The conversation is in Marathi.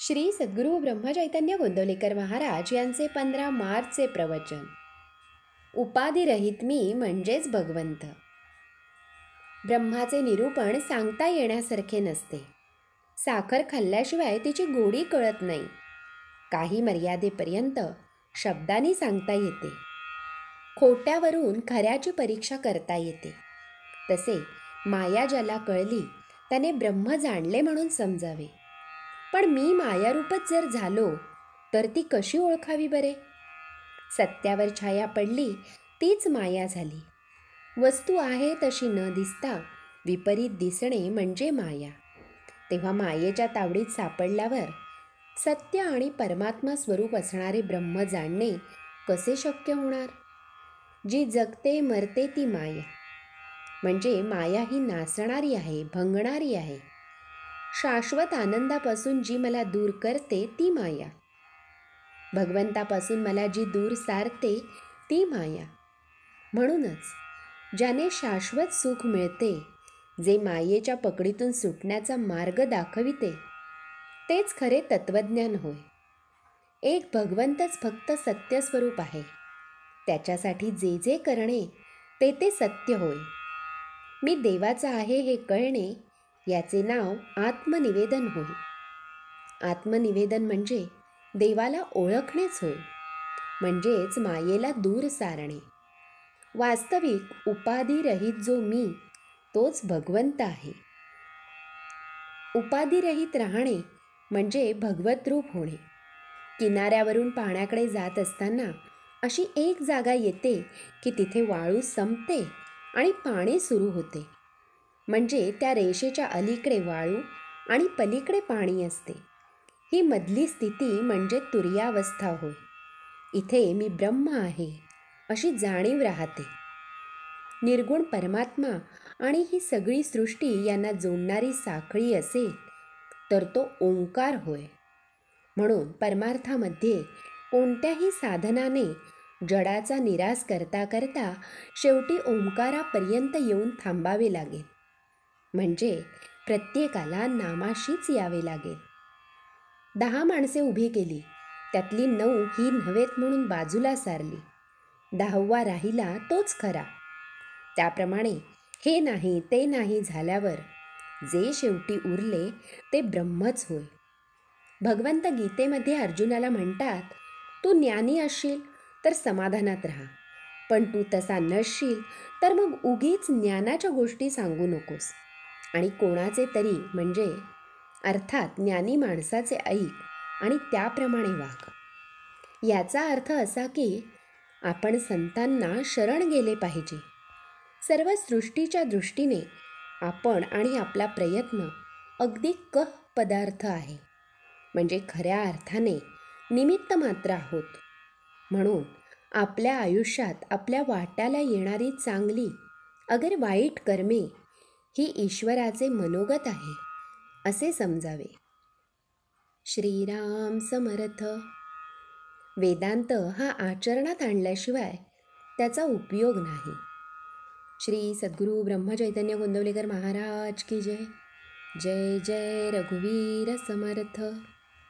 श्री सद्गुरू ब्रह्मचैतन्य गोंदवलेकर महाराज यांचे 15 मार्चचे प्रवचन. उपाधिरहित मी म्हणजेच भगवंत. ब्रह्माचे निरूपण सांगता येण्यासारखे नसते. साखर खाल्ल्याशिवाय तिची गोडी कळत नाही. काही मर्यादेपर्यंत शब्दांनी सांगता येते. खोट्यावरून खऱ्याची परीक्षा करता येते. तसे माया ज्याला कळली त्याने ब्रह्म जाणले म्हणून समजावे. पण मी मायारूपच जर झालो तर ती कशी ओळखावी बरे? सत्यावर छाया पडली तीच माया झाली. वस्तू आहे तशी न दिसता विपरीत दिसणे म्हणजे माया. तेव्हा मायेच्या तावडीत सापडल्यावर सत्य आणि परमात्मा स्वरूप असणारे ब्रह्म जाणणे कसे शक्य होणार? जी जगते मरते ती माया. म्हणजे माया ही नासणारी आहे, भंगणारी आहे. शाश्वत आनंदापासून जी मला दूर करते ती माया. भगवंतापासून मला जी दूर सारते ती माया. म्हणूनच ज्याने शाश्वत सुख मिळते, जे मायेच्या पकडीतून सुटण्याचा मार्ग दाखविते, तेच खरे तत्वज्ञान होय. एक भगवंतच फक्त सत्यस्वरूप आहे. त्याच्यासाठी जे जे करणे ते ते सत्य होय. मी देवाचा आहे हे कळणे याचे नाव आत्मनिवेदन होय. आत्मनिवेदन म्हणजे देवाला ओळखणेच होय. म्हणजेच मायेला दूर सारणे. वास्तविक उपाधिरहित जो मी तोच भगवंत आहे. उपाधिरहित राहणे म्हणजे भगवत रूप होणे. किनाऱ्यावरून पाण्याकडे जात असताना अशी एक जागा येते की तिथे वाळू संपते आणि पाणी सुरू होते. म्हणजे त्या रेषेच्या अलीकडे वाळू आणि पलीकडे पाणी असते. ही मधली स्थिती म्हणजे तुर्यावस्था होय. इथे मी ब्रह्म आहे अशी जाणीव राहते. निर्गुण परमात्मा आणि ही सगळी सृष्टी यांना जोडणारी साखळी असेल तर तो ओंकार होय. म्हणून परमार्थामध्ये कोणत्याही साधनाने जडाचा निराश करता करता शेवटी ओंकारापर्यंत येऊन थांबावे लागेल. म्हणजे प्रत्येकाला नामाशीच यावे लागेल. 10 माणसे उभी केली, त्यातली 9 ही नव्हेत म्हणून बाजूला सारली. 10वा राहिला तोच खरा. त्याप्रमाणे हे नाही ते नाही झाल्यावर जे शेवटी उरले ते ब्रह्मच होय. भगवंत गीतेमध्ये अर्जुनाला म्हणतात, तू ज्ञानी असशील तर समाधानात राहा, पण तू तसा नसशील तर मग उगीच ज्ञानाच्या गोष्टी सांगू नकोस आणि कोणाचे तरी म्हणजे अर्थात ज्ञानी माणसाचे ऐक आणि त्याप्रमाणे वाग. याचा अर्थ असा की आपण संतांना शरण गेले पाहिजे. सर्व सृष्टीच्या दृष्टीने आपण आणि आपला प्रयत्न अगदी पदार्थ आहे. म्हणजे खऱ्या अर्थाने निमित्त मात्र आहोत. म्हणून आपल्या आयुष्यात आपल्या वाट्याला येणारी चांगली अगर वाईट कर्मे ही ईश्वराचे मनोगत आहे असे समजावे. श्रीराम समर्थ. वेदांत हा आचरणात आणल्याशिवाय त्याचा उपयोग नाही. श्री सद्गुरू ब्रह्मचैतन्य गोंदवलेकर महाराज की जय. जय जय रघुवीर समर्थ.